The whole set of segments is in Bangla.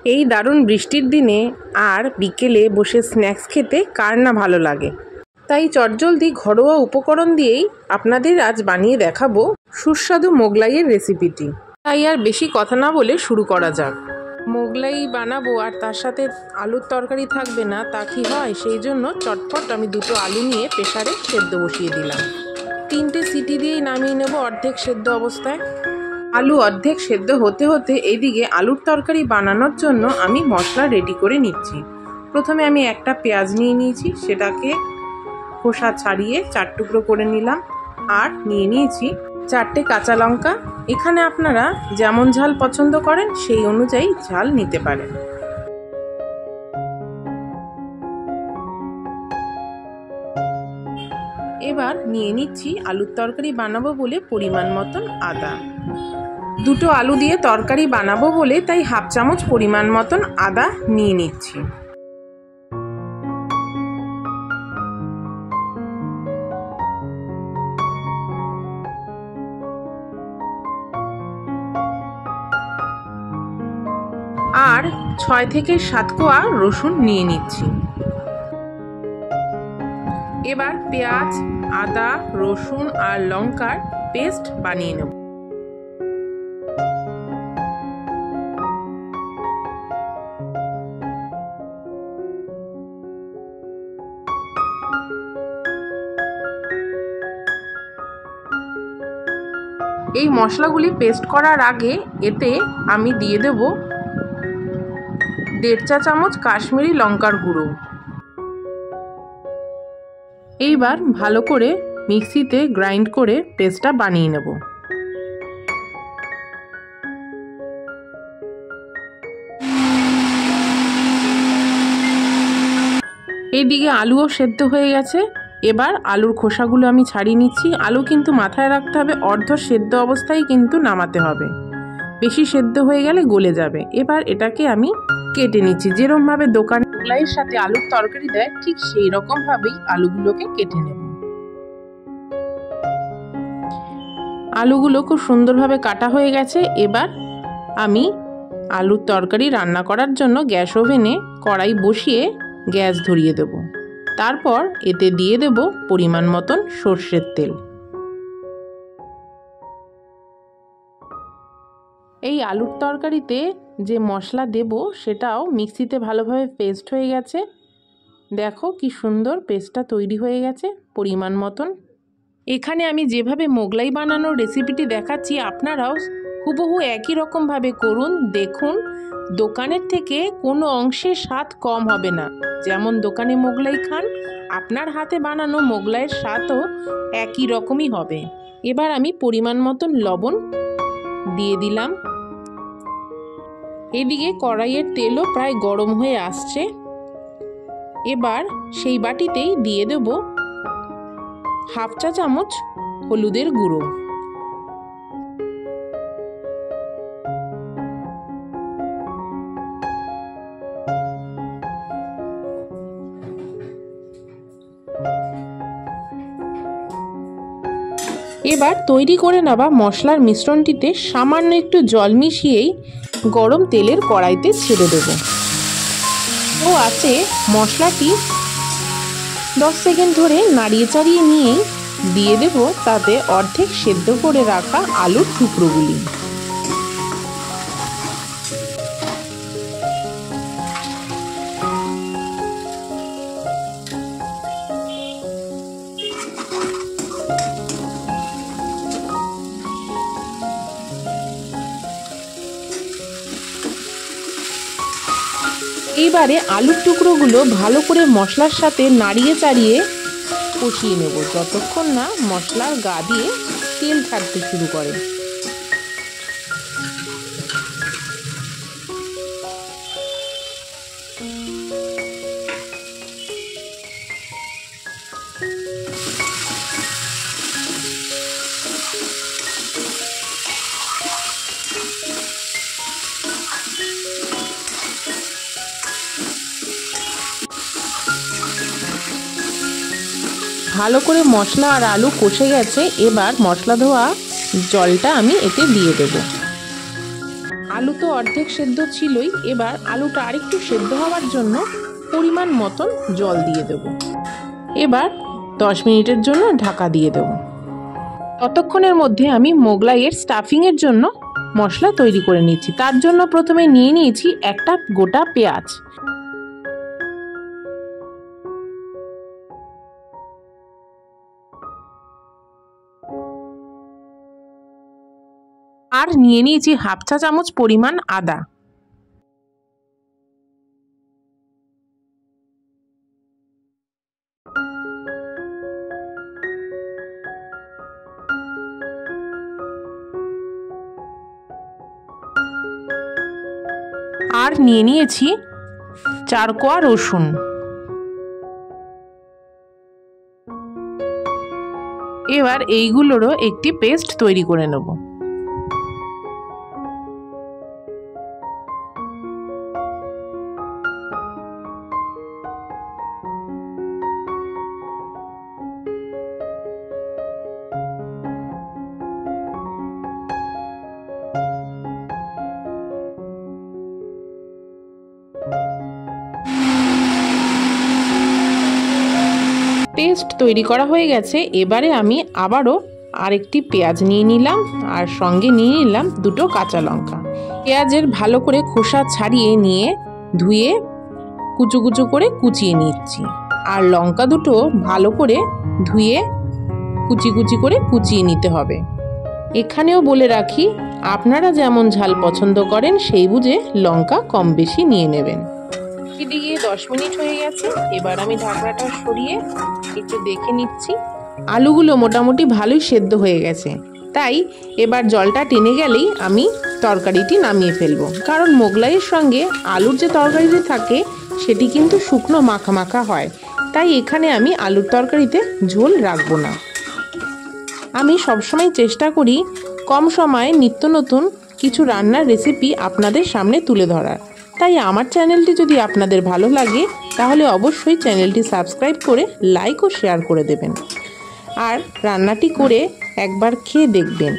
এই দারুণ বৃষ্টির দিনে আর বিকেলে বসে স্ন্যাক্স খেতে কার না ভালো লাগে। তাই চটজলদি ঘরোয়া উপকরণ দিয়েই আপনাদের আজ বানিয়ে দেখাবো সুস্বাদু মোগলাইয়ের রেসিপিটি। তাই আর বেশি কথা না বলে শুরু করা যাক। মোগলাই বানাবো আর তার সাথে আলুর তরকারি থাকবে না, তা কি হয়? সেই জন্য চটপট আমি দুটো আলু নিয়ে প্রেসারে সেদ্ধ বসিয়ে দিলাম। 3টে সিটি দিয়েই নামিয়ে নেব অর্ধেক সেদ্ধ অবস্থায়। আলু অর্ধেক সেদ্ধ হতে হতে এইদিকে আলুর তরকারি বানানোর জন্য আমি মশলা রেডি করে নিচ্ছি। প্রথমে আমি একটা পেঁয়াজ নিয়ে নিয়েছি, সেটাকে খোসা ছাড়িয়ে 4 টুকরো করে নিলাম। আর নিয়ে নিয়েছি 4টে কাঁচা লঙ্কা। এখানে আপনারা যেমন ঝাল পছন্দ করেন সেই অনুযায়ী ঝাল নিতে পারেন। এবার নিয়ে নিচ্ছি আলুর তরকারি বানাবো বলে পরিমাণ মতন আদা। দুটো আলু দিয়ে তরকারি বানাবো বলে তাই হাফ চামচ পরিমাণ মতন আদা নিয়ে নিচ্ছি। আর 6 থেকে 7 কোয়া রসুন নিয়ে নিচ্ছি। এবার পেঁয়াজ, আদা, রসুন আর লঙ্কার পেস্ট বানিয়ে নেব। এই মশলাগুলি পেস্ট করার আগে এতে আমি দিয়ে দেব 1.5 চা চামচ কাশ্মীরি লঙ্কার গুঁড়ো। এইবার ভালো করে মিক্সিতে গ্রাইন্ড করে পেস্টটা বানিয়ে নেব। এইদিকে আলুও সেদ্ধ হয়ে গেছে। এবার আলুর খোসাগুলো আমি ছাড়িয়ে নিচ্ছি। আলু কিন্তু মাথায় রাখতে হবে অর্ধ সেদ্ধ অবস্থায় কিন্তু নামাতে হবে, বেশি সেদ্ধ হয়ে গেলে গলে যাবে। এবার এটাকে আমি কেটে নিচ্ছি। যেরকমভাবে দোকানে মোগলাইয়ের সাথে আলুর তরকারি দেয় ঠিক সেই রকম ভাবেই আলুগুলোকে কেটে নেব। আলুগুলো খুব সুন্দরভাবে কাটা হয়ে গেছে। এবার আমি আলুর তরকারি রান্না করার জন্য গ্যাস ওভেনে কড়াই বসিয়ে গ্যাস ধরিয়ে দেব। তারপর এতে দিয়ে দেব পরিমাণ মতন সর্ষের তেল। এই আলুর তরকারিতে যে মশলা দেব সেটাও মিক্সিতে ভালোভাবে পেস্ট হয়ে গেছে। দেখো কি সুন্দর পেস্টটা তৈরি হয়ে গেছে পরিমাণ মতন। এখানে আমি যেভাবে মোগলাই বানানোর রেসিপিটি দেখাচ্ছি আপনারাও হুবহু একই রকমভাবে করুন। দেখুন দোকানের থেকে কোনো অংশে স্বাদ কম হবে না। যেমন দোকানে মোগলাই খান, আপনার হাতে বানানো মোগলাইয়ের স্বাদও একই রকমই হবে। এবার আমি পরিমাণ মতন লবণ দিয়ে দিলাম। এদিকে কড়াইয়ের তেলও প্রায় গরম হয়ে আসছে। এবার সেই বাটিতেই দিয়ে দেব 1/2 চা চামচ হলুদের গুঁড়ো। এবার তৈরি করে নেওয়া মশলার মিশ্রণটিতে সামান্য একটু জল মিশিয়েই গরম তেলের কড়াইতে ছেড়ে দেব। ও আছে মশলাটি 10 সেকেন্ড ধরে নাড়িয়ে চাড়িয়ে নিয়েই দিয়ে দেব তাতে অর্ধেক সেদ্ধ করে রাখা আলুর টুকরোগুলি। এইবারে আলুর টুকরোগুলো ভালো করে মশলার সাথে নাড়িয়ে চাড়িয়ে কষিয়ে নেব যতক্ষণ না মশলার গা দিয়ে তেল ছাড়তে শুরু করে। ভালো করে মশলা আর আলু কষে গেছে। এবার মশলা ধোয়া জলটা আমি এতে দিয়ে দেব। আলু তো অর্ধেক সেদ্ধ ছিলই, এবার আলুটা আরেকটু সেদ্ধ হওয়ার জন্য পরিমাণ মতন জল দিয়ে দেব। এবার 10 মিনিটের জন্য ঢাকা দিয়ে দেব। ততক্ষণের মধ্যে আমি মোগলাইয়ের স্টাফিংয়ের জন্য মশলা তৈরি করে নিচ্ছি। তার জন্য প্রথমে নিয়ে নিয়েছি একটা গোটা পেঁয়াজ। আর নিয়ে নিয়েছি হাফ চা চামচ পরিমাণ আদা। আর নিয়ে নিয়েছি 4 কোয়া রসুন। এবার এইগুলোরও একটি পেস্ট তৈরি করে নেব। পেস্ট তৈরি করা হয়ে গেছে। এবারে আমি আবারও আরেকটি পেঁয়াজ নিয়ে নিলাম আর সঙ্গে নিয়ে নিলাম 2টো কাঁচা লঙ্কা। পেঁয়াজের ভালো করে খোসা ছাড়িয়ে নিয়ে ধুয়ে কুচো কুচো করে কুচিয়ে নিচ্ছি। আর লঙ্কা দুটো ভালো করে ধুয়ে কুচি কুচি করে কুচিয়ে নিতে হবে। এখানেও বলে রাখি, আপনারা যেমন ঝাল পছন্দ করেন সেই বুঝে লঙ্কা কম বেশি নিয়ে নেবেন। এদিকে 10 মিনিট হয়ে গেছে। এবার আমি ঢাকনাটা সরিয়ে একটু দেখে নিচ্ছি। আলুগুলো মোটামুটি ভালোই সেদ্ধ হয়ে গেছে, তাই এবার জলটা টেনে গেলেই আমি তরকারিটি নামিয়ে ফেলবো। কারণ মোগলাইয়ের সঙ্গে আলুর যে তরকারিটি থাকে সেটি কিন্তু শুকনো মাখা মাখা হয়, তাই এখানে আমি আলুর তরকারিতে ঝোল রাখবো না। আমি সবসময় চেষ্টা করি কম সময়ে নিত্য নতুন কিছু রান্নার রেসিপি আপনাদের সামনে তুলে ধরার। তাই আমার চ্যানেলটি যদি আপনাদের ভালো লাগে তাহলে অবশ্যই চ্যানেলটি সাবস্ক্রাইব করে লাইক ও শেয়ার করে দেবেন। আর রান্নাটি করে একবার খেয়ে দেখবেন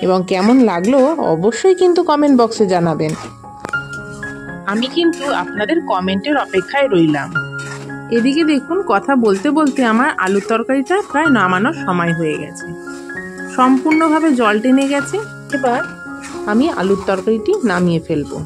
এবং কেমন লাগলো অবশ্যই কিন্তু কমেন্ট বক্সে জানাবেন। আমি কিন্তু আপনাদের কমেন্টের অপেক্ষায় রইলাম। এদিকে দেখুন, কথা বলতে বলতে আমার আলুর তরকারিটা প্রায় নামানোর সময় হয়ে গেছে, সম্পূর্ণভাবে জল টেনে গেছে। এবার আমি আলুর তরকারিটি নামিয়ে ফেলবো।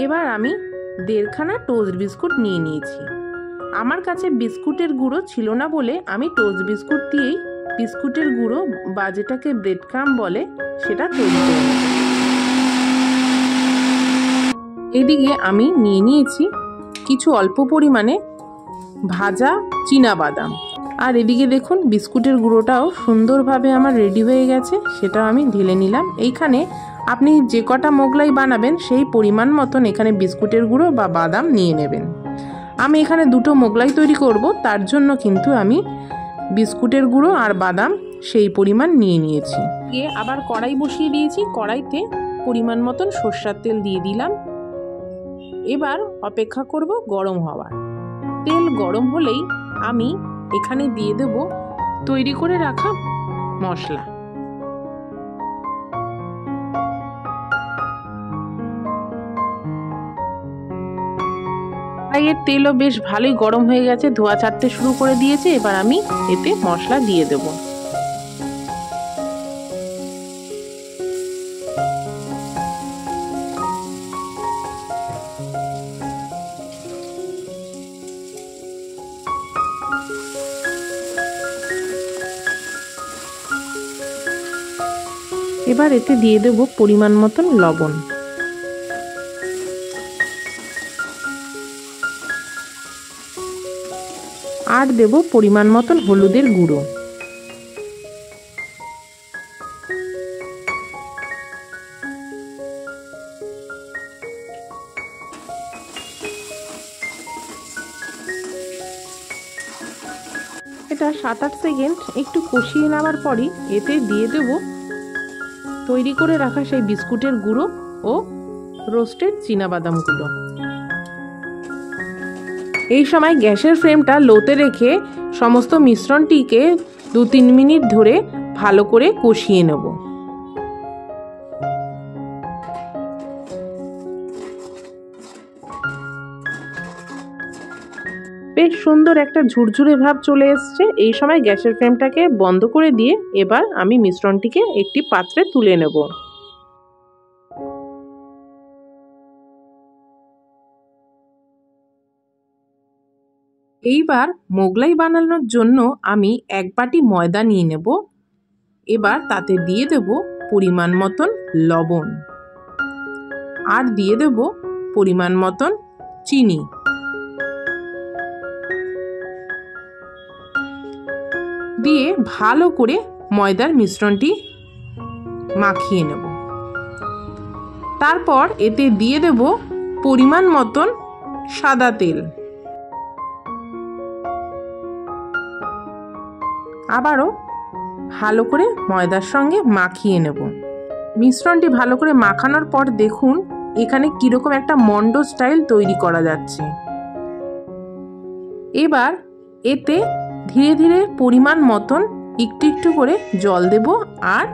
এবার আমি 1.5 খানা টোস্ট বিস্কুট নিয়ে নিয়েছি। আমার কাছে বিস্কুটের গুঁড়ো ছিল না বলে আমি টোস্ট বিস্কুট দিয়েই বিস্কুটের গুঁড়ো বা যেটাকে ব্রেড ক্রাম্ব বলে সেটা তৈরি করে নেব। এদিকে আমি নিয়ে নিয়েছি কিছু অল্প পরিমাণে ভাজা চীনা বাদাম। আর এদিকে দেখুন, বিস্কুটের গুঁড়োটাও সুন্দরভাবে আমার রেডি হয়ে গেছে, সেটাও আমি ঢেলে নিলাম। এইখানে আপনি যে কটা মোগলাই বানাবেন সেই পরিমাণ মতন এখানে বিস্কুটের গুঁড়ো বা বাদাম নিয়ে নেবেন। আমি এখানে 2টো মোগলাই তৈরি করব, তার জন্য কিন্তু আমি বিস্কুটের গুঁড়ো আর বাদাম সেই পরিমাণ নিয়ে নিয়েছি। আবার কড়াই বসিয়ে দিয়েছি, কড়াইতে পরিমাণ মতন সরষের তেল দিয়ে দিলাম। এবার অপেক্ষা করব গরম হওয়ার। তেল গরম হলেই আমি এখানে দিয়ে দেব তৈরি করে রাখা মশলা। কড়াইয়ের তেলও বেশ ভালোই গরম হয়ে গেছে, ধোঁয়া ছাড়তে শুরু করে দিয়েছে। এবার আমি এতে মশলা দিয়ে দেব। এবার এতে দিয়ে দেব পরিমাণ মতন লবণ। আর দেব পরিমাণ মতন হলুদের গুঁড়ো। এটা 7-8 সেকেন্ড একটু কষিয়ে নেওয়ার পরই এতে দিয়ে দেব তৈরি করে রাখা সেই বিস্কুটের গুঁড়ো ও রোস্টেড চীনাবাদামগুলো। এই সময় গ্যাসের ফ্লেমটা লোতে রেখে সমস্ত মিশ্রণটিকে 2-3 মিনিট ধরে ভালো করে কষিয়ে নেব। বেশ সুন্দর একটা ঝুরঝুরে ভাব চলে এসছে। এই সময় গ্যাসের ফ্লেমটাকে বন্ধ করে দিয়ে এবার আমি মিশ্রণটিকে একটি পাত্রে তুলে নেব। এইবার মোগলাই বানানোর জন্য আমি 1 বাটি ময়দা নিয়ে নেব। এবার তাতে দিয়ে দেব পরিমাণ মতন লবণ আর দিয়ে দেব পরিমাণ মতন চিনি। দিয়ে ভালো করে ময়দার মিশ্রণটি মাখিয়ে নেব। তারপর এতে দিয়ে দেব পরিমাণ মতন সাদা তেল। আবারও ভালো করে ময়দার সঙ্গে মাখিয়ে নেব। মিশ্রণটি ভালো করে মাখানোর পর দেখুন এখানে কিরকম একটা মন্ড স্টাইল তৈরি করা যাচ্ছে। এবার এতে ধীরে ধীরে পরিমাণ মতন একটু একটু করে জল দেব আর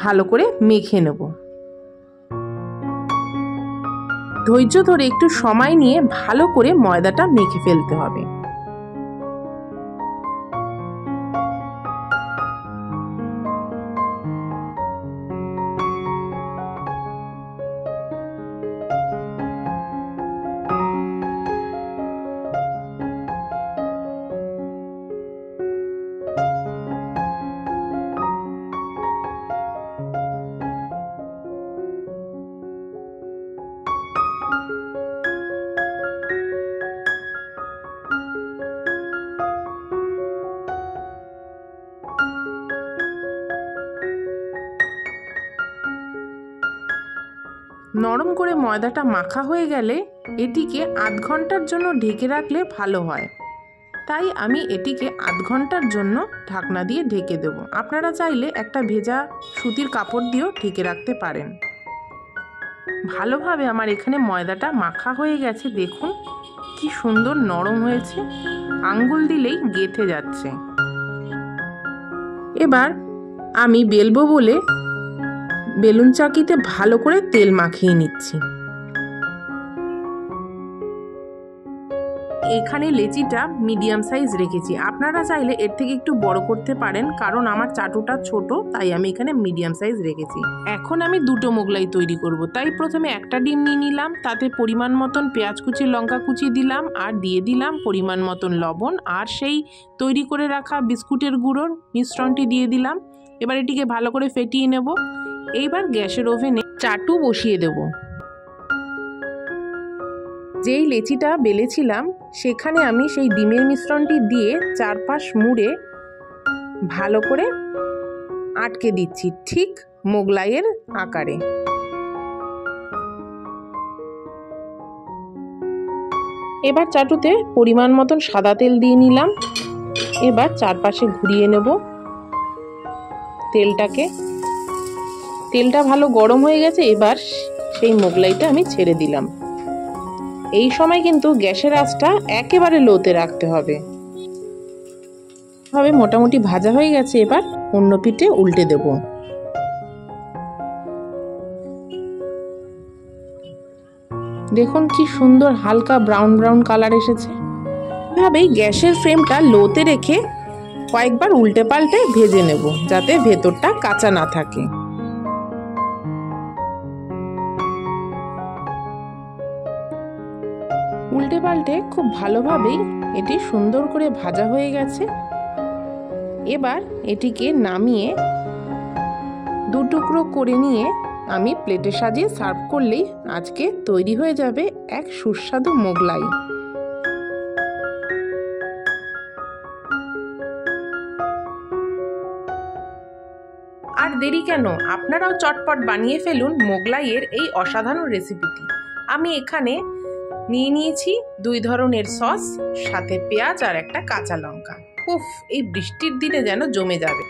ভালো করে মেখে নেব। ধৈর্য ধরে একটু সময় নিয়ে ভালো করে ময়দাটা মেখে ফেলতে হবে। নরম করে ময়দাটা মাখা হয়ে গেলে এটিকে আধ ঘন্টার জন্য ঢেকে রাখলে ভালো হয়। তাই আমি এটিকে আধ ঘন্টার জন্য ঢাকনা দিয়ে ঢেকে দেব। আপনারা চাইলে একটা ভেজা সুতির কাপড় দিয়েও ঢেকে রাখতে পারেন। ভালোভাবে আমার এখানে ময়দাটা মাখা হয়ে গেছে। দেখুন কি সুন্দর নরম হয়েছে, আঙ্গুল দিলেই গেঁথে যাচ্ছে। এবার আমি বেলবো বলে বেলুন চাকিতে ভালো করে তেল মাখিয়ে নিচ্ছি। এখানে লেচিটা মিডিয়াম সাইজ রেখেছি, আপনারা চাইলে এর থেকে একটু বড় করতে পারেন, কারণ আমার চাটুটা ছোট তাই আমি এখানে মিডিয়াম সাইজ রেখেছি। এখন আমি 2টো মোগলাই তৈরি করব, তাই প্রথমে একটা ডিম নিয়ে নিলাম, তাতে পরিমাণ মতন পেঁয়াজ কুচি লঙ্কা কুচি দিলাম আর দিয়ে দিলাম পরিমাণ মতন লবণ আর সেই তৈরি করে রাখা বিস্কুটের গুঁড়োর মিশ্রণটি দিয়ে দিলাম। এবার এটিকে ভালো করে ফেটিয়ে নেব। এইবার গ্যাসের ওভেনে চাটু বসিয়ে দেব। যেই লেচিটা বেলেছিলাম সেখানে আমি সেই ডিমের মিশ্রণটি দিয়ে চারপাশ মুড়ে ভালো করে আটকে দিচ্ছি, ঠিক মোগলাইয়ের আকারে। এবার চাটুতে পরিমাণ মতন সাদা তেল দিয়ে নিলাম। এবার চারপাশে ঘুরিয়ে নেব তেলটা ভালো গরম হয়ে গেছে। এবার সেই মোগলাইটা আমি ছেড়ে দিলাম। এই সময় কিন্তু গ্যাসের আঁচটা একেবারে লোতে রাখতে হবে। মোটামুটি ভাজা হয়ে গেছে। এবার অন্য পিঠে উল্টে দেব। দেখুন কি সুন্দর হালকা ব্রাউন ব্রাউন কালার এসেছে। এভাবেই গ্যাসের ফ্লেমটা লোতে রেখে কয়েকবার উল্টে পাল্টে ভেজে নেব, যাতে ভেতরটা কাঁচা না থাকে। উল্টে পাল্টে খুব ভালোভাবেই এটি সুন্দর করে ভাজা হয়ে গেছে। এবার এটিকে নামিয়ে 2 টুকরো করে নিয়ে আমি প্লেটে সাজিয়ে সার্ভ করলেই আজকে তৈরি হয়ে যাবে এক সুস্বাদু মোগলাই। আর দেরি কেন, আপনারাও চটপট বানিয়ে ফেলুন মোগলাইয়ের এই অসাধারণ রেসিপিটি। আমি এখানে নিয়ে নিয়েছি 2 ধরনের সস, সাথে পেঁয়াজ আর একটা কাঁচা লঙ্কা। উফ, এই বৃষ্টির দিনে যেন জমে যাবে।